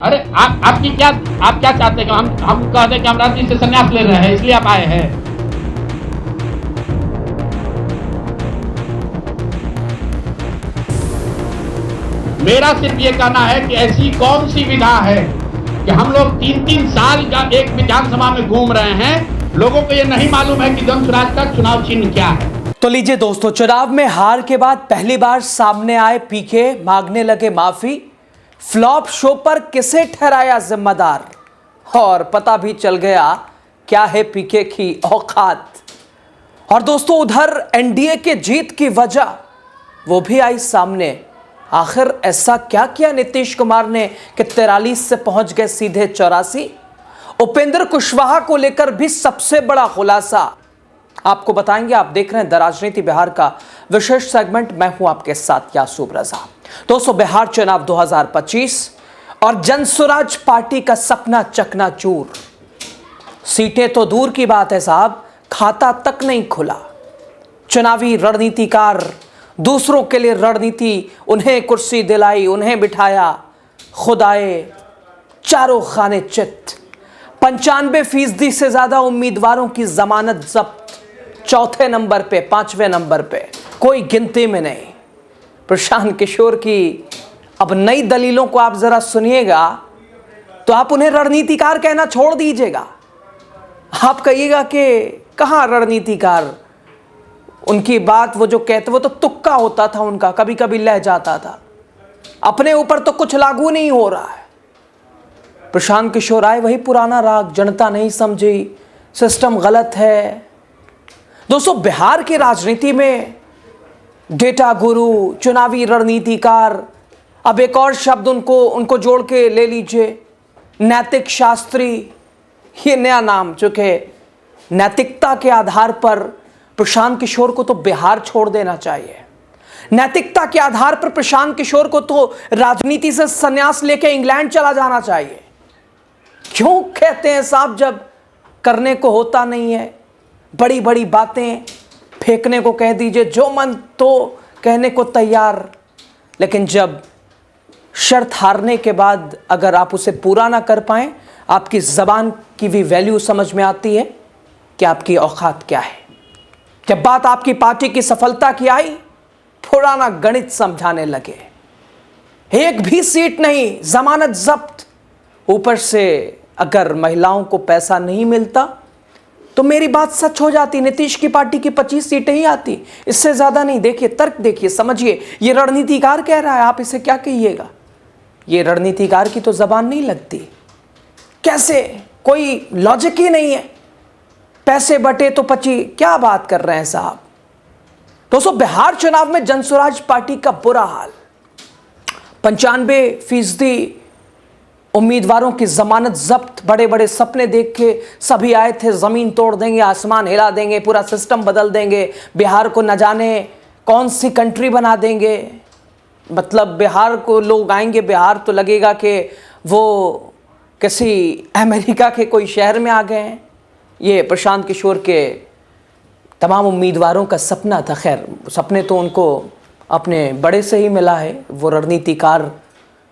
अरे आपकी क्या, आप क्या चाहते हैं कि हम कहते हैं कि हम राजनीति से संन्यास ले रहे हैं, इसलिए आप आए हैं? मेरा सिर्फ ये कहना है कि ऐसी कौन सी विधा है कि हम लोग 3-3 साल का एक विधानसभा में घूम रहे हैं, लोगों को ये नहीं मालूम है कि द्वंद्व स्वराज का चुनाव चिन्ह क्या है। तो लीजिए दोस्तों, चुनाव में हार के बाद पहली बार सामने आए पीके, मांगने लगे माफी। फ्लॉप शो पर किसे ठहराया जिम्मेदार, और पता भी चल गया क्या है पीके की औकात। और दोस्तों, उधर एनडीए के जीत की वजह वो भी आई सामने। आखिर ऐसा क्या किया नीतीश कुमार ने कि 43 से पहुंच गए सीधे 84। उपेंद्र कुशवाहा को लेकर भी सबसे बड़ा खुलासा आपको बताएंगे। आप देख रहे हैं द राजनीति बिहार का विशेष सेगमेंट। मैं हूं आपके साथ यासूब रजा। दोस्तों, बिहार चुनाव 2025 और जनसुराज पार्टी का सपना चकनाचूर। सीटें तो दूर की बात है साहब, खाता तक नहीं खुला। चुनावी रणनीतिकार दूसरों के लिए रणनीति, उन्हें कुर्सी दिलाई, उन्हें बिठाया, खुद आए चारों खाने चित। 95% से ज्यादा उम्मीदवारों की जमानत जब्त। चौथे नंबर पे, 5वें नंबर पे, कोई गिनती में नहीं। प्रशांत किशोर की अब नई दलीलों को आप जरा सुनिएगा तो आप उन्हें रणनीतिकार कहना छोड़ दीजिएगा। आप कहिएगा कि कहां रणनीतिकार, उनकी बात वो जो कहते वो तो तुक्का होता था उनका, कभी कभी लह जाता था, अपने ऊपर तो कुछ लागू नहीं हो रहा है। प्रशांत किशोर आए, वही पुराना राग, जनता नहीं समझी, सिस्टम गलत है। दोस्तों, बिहार की राजनीति में डेटा गुरु, चुनावी रणनीतिकार, अब एक और शब्द उनको जोड़ के ले लीजिए, नैतिक शास्त्री। ये नया नाम, चूंकि नैतिकता के आधार पर प्रशांत किशोर को तो बिहार छोड़ देना चाहिए। नैतिकता के आधार पर प्रशांत किशोर को तो राजनीति से संन्यास लेके इंग्लैंड चला जाना चाहिए। क्यों कहते हैं साहब, जब करने को होता नहीं है, बड़ी बड़ी बातें फेंकने को कह दीजिए, जो मन तो कहने को तैयार, लेकिन जब शर्त हारने के बाद अगर आप उसे पूरा ना कर पाएं, आपकी जबान की भी वैल्यू समझ में आती है कि आपकी औकात क्या है। जब बात आपकी पार्टी की सफलता की आई, पुराना गणित समझाने लगे। एक भी सीट नहीं, जमानत जब्त, ऊपर से अगर महिलाओं को पैसा नहीं मिलता तो मेरी बात सच हो जाती, नीतीश की पार्टी की 25 सीटें ही आती, इससे ज्यादा नहीं। देखिए, तर्क देखिए, समझिए। ये रणनीतिकार कह रहा है, आप इसे क्या कहिएगा? ये रणनीतिकार की तो जबान नहीं लगती। कैसे? कोई लॉजिक ही नहीं है। पैसे बटे तो 25, क्या बात कर रहे हैं साहब। दोस्तों, बिहार चुनाव में जनसुराज पार्टी का बुरा हाल। 95% उम्मीदवारों की जमानत जब्त। बड़े बड़े सपने देख के सभी आए थे, जमीन तोड़ देंगे, आसमान हिला देंगे, पूरा सिस्टम बदल देंगे, बिहार को न जाने कौन सी कंट्री बना देंगे। मतलब बिहार को लोग आएंगे, बिहार तो लगेगा कि वो किसी अमेरिका के कोई शहर में आ गए हैं। ये प्रशांत किशोर के तमाम उम्मीदवारों का सपना था। खैर, सपने तो उनको अपने बड़े से ही मिला है। वो रणनीतिकार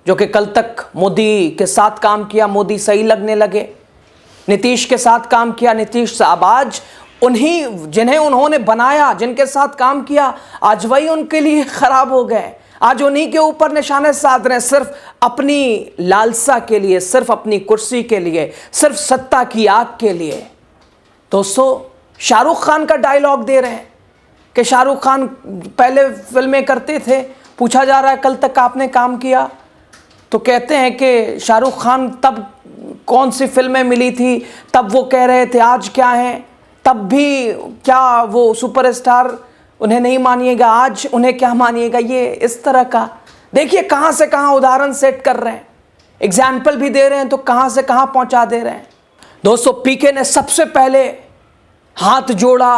जो कि कल तक मोदी के साथ काम किया, मोदी सही लगने लगे, नीतीश के साथ काम किया, नीतीश साहब आज उन्हीं जिन्हें उन्होंने बनाया, जिनके साथ काम किया, आज वही उनके लिए खराब हो गए। आज उन्हीं के ऊपर निशाने साध रहे हैं, सिर्फ अपनी लालसा के लिए, सिर्फ अपनी कुर्सी के लिए, सिर्फ सत्ता की आग के लिए। दोस्तों, शाहरुख खान का डायलॉग दे रहे हैं कि शाहरुख खान पहले फिल्में करते थे, पूछा जा रहा है कल तक आपने काम किया, तो कहते हैं कि शाहरुख खान तब कौन सी फिल्में मिली थी, तब वो कह रहे थे, आज क्या हैं, तब भी क्या वो सुपरस्टार, उन्हें नहीं मानिएगा, आज उन्हें क्या मानिएगा। ये इस तरह का देखिए, कहां से कहां उदाहरण सेट कर रहे हैं, एग्जाम्पल भी दे रहे हैं, तो कहां से कहां पहुंचा दे रहे हैं। दोस्तों, पीके ने सबसे पहले हाथ जोड़ा,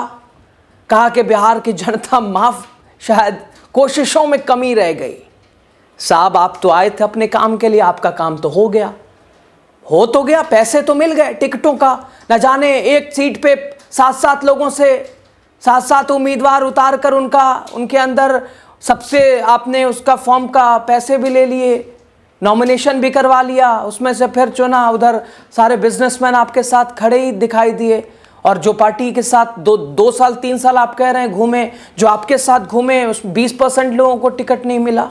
कहा कि बिहार की जनता माफ, शायद कोशिशों में कमी रह गई। साहब, आप तो आए थे अपने काम के लिए, आपका काम तो हो गया, हो तो गया, पैसे तो मिल गए टिकटों का। न जाने एक सीट पे 7-7 लोगों से 7-7 उम्मीदवार उतार कर उनके अंदर सबसे आपने उसका फॉर्म का पैसे भी ले लिए। नॉमिनेशन भी करवा लिया, उसमें से फिर चुना। उधर सारे बिजनेसमैन आपके साथ खड़े ही दिखाई दिए, और जो पार्टी के साथ 2 साल 3 साल आप कह रहे हैं घूमे, जो आपके साथ घूमे, उस 20% लोगों को टिकट नहीं मिला,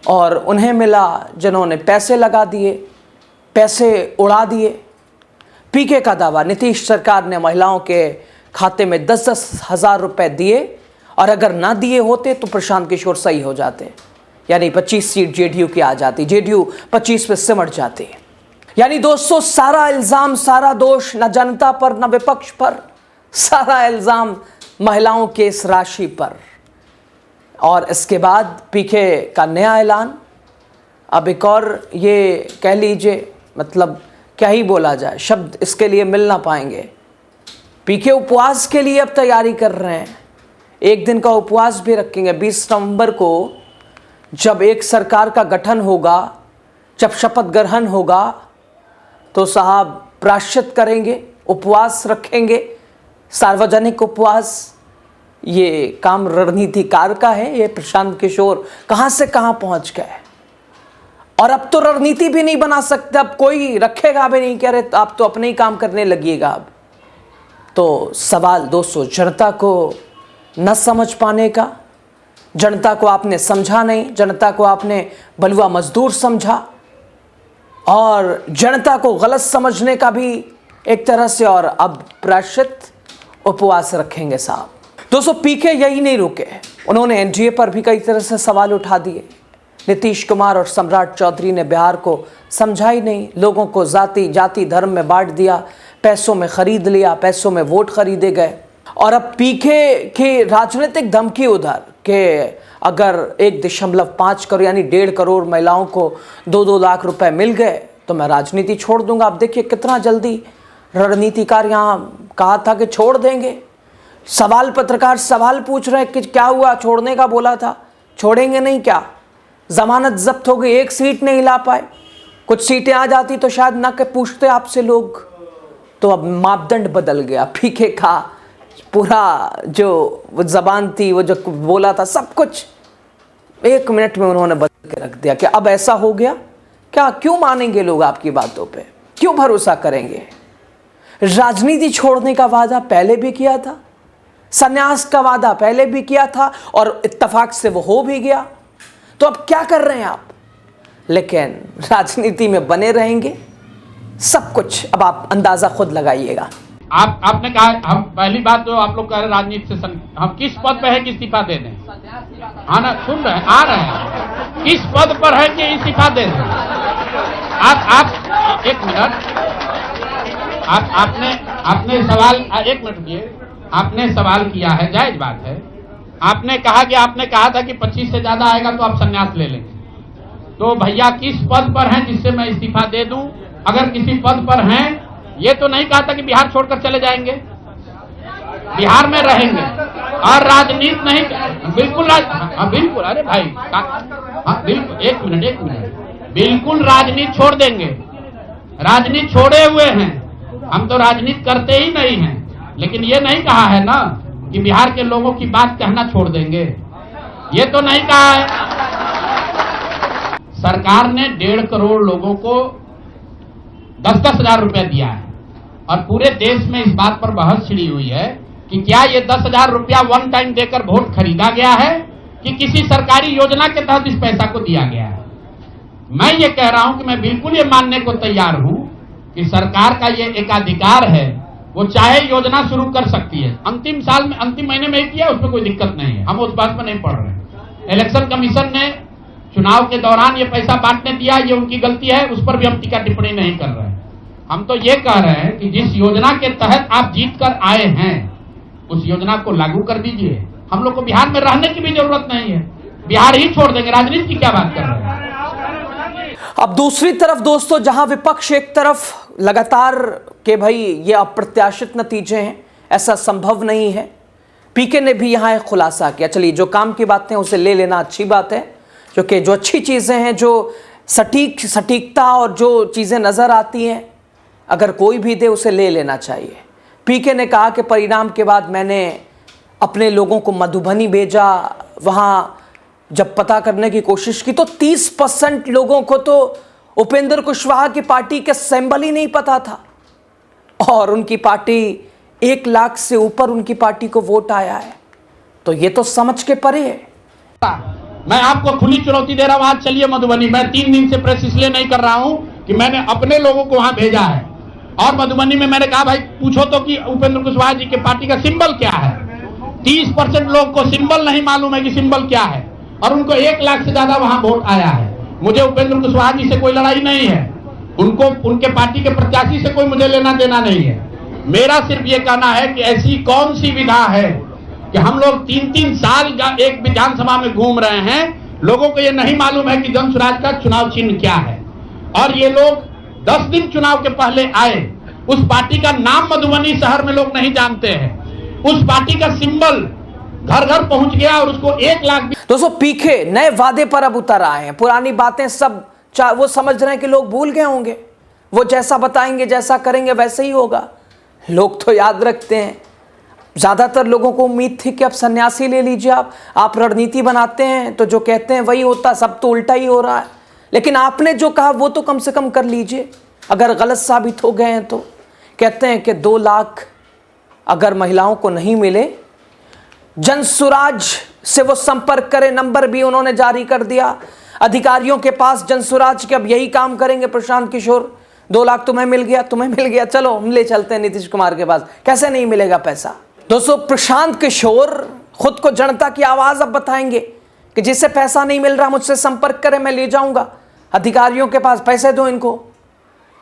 और उन्हें मिला जिन्होंने पैसे लगा दिए, पैसे उड़ा दिए। पीके का दावा, नीतीश सरकार ने महिलाओं के खाते में 10-10 हज़ार रुपए दिए, और अगर ना दिए होते तो प्रशांत किशोर सही हो जाते, यानी 25 सीट जेडीयू की आ जाती, जेडीयू 25 पे सिमट जाती। यानी दोस्तों, सारा इल्ज़ाम, सारा दोष न जनता पर न विपक्ष पर, सारा इल्ज़ाम महिलाओं के इस राशि पर। और इसके बाद पीके का नया ऐलान, अब एक और ये कह लीजिए, मतलब क्या ही बोला जाए, शब्द इसके लिए मिल ना पाएंगे। पीके उपवास के लिए अब तैयारी कर रहे हैं, एक दिन का उपवास भी रखेंगे। 20 नवंबर को जब एक सरकार का गठन होगा, जब शपथ ग्रहण होगा, तो साहब प्रायश्चित करेंगे, उपवास रखेंगे, सार्वजनिक उपवास। ये काम रणनीतिकार का है। ये प्रशांत किशोर कहाँ से कहाँ पहुँच गए, और अब तो रणनीति भी नहीं बना सकते, अब कोई रखेगा भी नहीं, कह रहे आप तो अपने ही काम करने लगिएगा। अब तो सवाल दोस्तों, जनता को न समझ पाने का, जनता को आपने समझा नहीं, जनता को आपने बलुआ मजदूर समझा, और जनता को गलत समझने का भी एक तरह से, और अब प्रायश्चित उपवास रखेंगे साहब। दोस्तों, पीके यही नहीं रुके, उन्होंने एनडीए पर भी कई तरह से सवाल उठा दिए। नीतीश कुमार और सम्राट चौधरी ने बिहार को समझा ही नहीं, लोगों को जाति जाति धर्म में बांट दिया, पैसों में खरीद लिया, पैसों में वोट खरीदे गए। और अब पीके की राजनीतिक धमकी उधर कि अगर 1.5 करोड़ यानी 1.5 करोड़ महिलाओं को 2-2 लाख रुपए मिल गए तो मैं राजनीति छोड़ दूंगा। अब देखिए कितना जल्दी रणनीतिकार यहाँ कहा था कि छोड़ देंगे। सवाल, पत्रकार सवाल पूछ रहे हैं कि क्या हुआ, छोड़ने का बोला था, छोड़ेंगे नहीं क्या? जमानत जब्त हो गई, एक सीट नहीं ला पाए, कुछ सीटें आ जाती तो शायद ना के पूछते आपसे लोग। तो अब मापदंड बदल गया, पीके का पूरा जो वो जबान थी, वो जो बोला था, सब कुछ 1 मिनट में उन्होंने बदल के रख दिया कि अब ऐसा हो गया क्या? क्यों मानेंगे लोग आपकी बातों पे, क्यों भरोसा करेंगे? राजनीति छोड़ने का वादा पहले भी किया था, संन्यास का वादा पहले भी किया था, और इत्तेफाक से वो हो भी गया। तो अब क्या कर रहे हैं आप? लेकिन राजनीति में बने रहेंगे, सब कुछ अब आप अंदाजा खुद लगाइएगा। आपने कहा, हम पहली बात तो आप लोग कह रहे राजनीति से हम किस पद पे है कि इस्तीफा दे दें? हाँ ना, सुन रहे हैं, आ रहे हैं, किस पद पर है कि इस्तीफा दे दें? आप 1 मिनट, आपने सवाल, 1 मिनट रुकिए, आपने सवाल किया है, जायज बात है। आपने कहा था कि 25 से ज्यादा आएगा तो आप संन्यास ले लेंगे। तो भैया किस पद पर हैं जिससे मैं इस्तीफा दे दूं? अगर किसी पद पर हैं, ये तो नहीं कहा था कि बिहार छोड़कर चले जाएंगे, बिहार में रहेंगे और राजनीति नहीं, बिल्कुल बिल्कुल, अरे भाई बिल्कुल, 1 मिनट, बिल्कुल राजनीति छोड़ देंगे, राजनीति छोड़े हुए हैं, हम तो राजनीति करते ही नहीं हैं। लेकिन ये नहीं कहा है ना कि बिहार के लोगों की बात कहना छोड़ देंगे, ये तो नहीं कहा है। सरकार ने 1.5 करोड़ लोगों को 10-10 हजार रुपया दिया है, और पूरे देश में इस बात पर बहस छिड़ी हुई है कि क्या ये 10 हजार रुपया वन टाइम देकर वोट खरीदा गया है कि किसी सरकारी योजना के तहत इस पैसा को दिया गया है। मैं ये कह रहा हूं कि मैं बिल्कुल ये मानने को तैयार हूं कि सरकार का ये एकाधिकार है, वो चाहे योजना शुरू कर सकती है। अंतिम महीने में ही किया, उसमें कोई दिक्कत नहीं है, हम उस बात में नहीं पढ़ रहे। इलेक्शन कमीशन ने चुनाव के दौरान ये पैसा बांटने दिया, ये उनकी गलती है, उस पर भी हम टीका टिप्पणी नहीं कर रहे हैं। हम तो ये कह रहे हैं कि जिस योजना के तहत आप जीत कर आए हैं उस योजना को लागू कर दीजिए। हम लोग को बिहार में रहने की भी जरूरत नहीं है, बिहार ही छोड़ देंगे, राजनीति की क्या बात कर रहे हैं। अब दूसरी तरफ दोस्तों, जहां विपक्ष एक तरफ लगातार के भाई ये अप्रत्याशित नतीजे हैं, ऐसा संभव नहीं है, पीके ने भी यहां एक खुलासा किया। चलिए, जो काम की बातें उसे ले लेना अच्छी बात है, क्योंकि जो अच्छी चीज़ें हैं, जो सटीकता और जो चीज़ें नज़र आती हैं, अगर कोई भी दे उसे ले लेना चाहिए। पीके ने कहा कि परिणाम के बाद मैंने अपने लोगों को मधुबनी भेजा, वहाँ जब पता करने की कोशिश की तो 30% लोगों को तो उपेंद्र कुशवाहा की पार्टी के सिंबल ही नहीं पता था, और उनकी पार्टी 1 लाख से ऊपर उनकी पार्टी को वोट आया है। तो ये तो समझ के परे है। मैं आपको खुली चुनौती दे रहा हूं, आज चलिए मधुबनी। मैं 3 दिन से प्रेस इसलिए नहीं कर रहा हूं कि मैंने अपने लोगों को वहां भेजा है, और मधुबनी में मैंने कहा भाई पूछो तो कि उपेंद्र कुशवाहा जी के पार्टी का सिंबल क्या है। 30% लोग को सिंबल नहीं मालूम है कि सिंबल क्या है, और उनको 1 लाख से ज्यादा वहां वोट आया है। मुझे उपेंद्र कुशवाहा जी से कोई लड़ाई नहीं है, उनको उनके पार्टी के प्रत्याशी से कोई मुझे लेना देना नहीं है। मेरा सिर्फ ये कहना है कि ऐसी कौन सी विधा है कि हम लोग 3-3 साल का एक विधानसभा में घूम रहे हैं, लोगों को ये नहीं मालूम है कि जन स्वराज का चुनाव चिन्ह क्या है। और ये लोग 10 दिन चुनाव के पहले आए, उस पार्टी का नाम मधुबनी शहर में लोग नहीं जानते हैं, उस पार्टी का सिंबल घर घर पहुंच गया और उसको 1 लाख। दोस्तों पीके नए वादे पर अब उतर आए हैं, पुरानी बातें सब वो समझ रहे हैं कि लोग भूल गए होंगे, वो जैसा बताएंगे जैसा करेंगे वैसे ही होगा। लोग तो याद रखते हैं। ज्यादातर लोगों को उम्मीद थी कि अब सन्यासी ले लीजिए, आप रणनीति बनाते हैं तो जो कहते हैं वही होता, सब तो उल्टा ही हो रहा है। लेकिन आपने जो कहा वो तो कम से कम कर लीजिए, अगर गलत साबित हो गए हैं तो। कहते हैं कि 2 लाख अगर महिलाओं को नहीं मिले, जनसुराज से वो संपर्क करें, नंबर भी उन्होंने जारी कर दिया अधिकारियों के पास जनसुराज के। अब यही काम करेंगे प्रशांत किशोर, 2 लाख तुम्हें मिल गया, चलो हम ले चलते हैं नीतीश कुमार के पास। कैसे नहीं मिलेगा पैसा? दोस्तों प्रशांत किशोर खुद को जनता की आवाज अब बताएंगे कि जिससे पैसा नहीं मिल रहा मुझसे संपर्क करें, मैं ले जाऊंगा अधिकारियों के पास, पैसे दो इनको।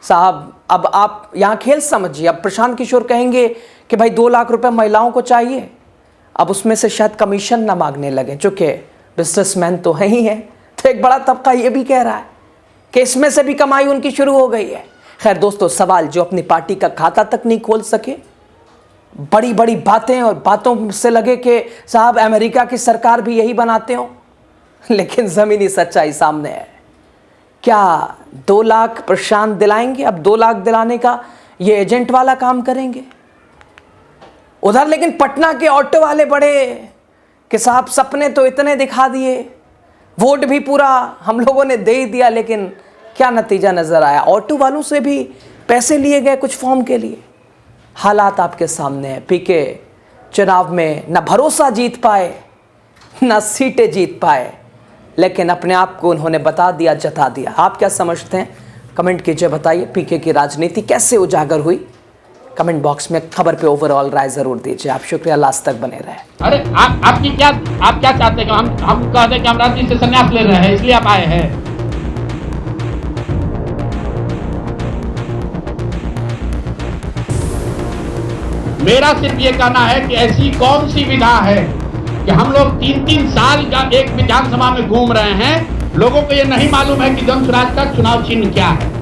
साहब अब आप यहां खेल समझिए। अब प्रशांत किशोर कहेंगे कि भाई 2 लाख रुपए महिलाओं को चाहिए, अब उसमें से शायद कमीशन ना मांगने लगे, चूंकि बिजनेसमैन तो है ही है। तो एक बड़ा तबका ये भी कह रहा है कि इसमें से भी कमाई उनकी शुरू हो गई है। खैर दोस्तों, सवाल जो अपनी पार्टी का खाता तक नहीं खोल सके, बड़ी बड़ी बातें और बातों से लगे कि साहब अमेरिका की सरकार भी यही बनाते हो, लेकिन जमीनी सच्चाई सामने है। क्या 2 लाख प्रशांत दिलाएंगे? अब 2 लाख दिलाने का ये एजेंट वाला काम करेंगे उधर। लेकिन पटना के ऑटो वाले बड़े कि साहब सपने तो इतने दिखा दिए, वोट भी पूरा हम लोगों ने दे ही दिया, लेकिन क्या नतीजा नजर आया? ऑटो वालों से भी पैसे लिए गए कुछ फॉर्म के लिए। हालात आपके सामने है। पीके चुनाव में न भरोसा जीत पाए, न सीटें जीत पाए, लेकिन अपने आप को उन्होंने बता दिया, जता दिया। आप क्या समझते हैं? कमेंट कीजिए, बताइए पीके की राजनीति कैसे उजागर हुई। कमेंट बॉक्स में खबर पे ओवरऑल राय जरूर दीजिए। आप शुक्रिया, लास्ट तक बने रहे। अरे आप क्या चाहते हैं? हम कहते हैं कि हम राजनीति से संन्यास ले रहे हैं, इसलिए आप आए हैं। मेरा सिर्फ ये कहना है कि ऐसी कौन सी विधा है कि हम लोग 3-3 साल का एक विधानसभा में घूम रहे हैं, लोगों को ये नहीं मालूम है कि जन स्वराज का चुनाव चिन्ह क्या है।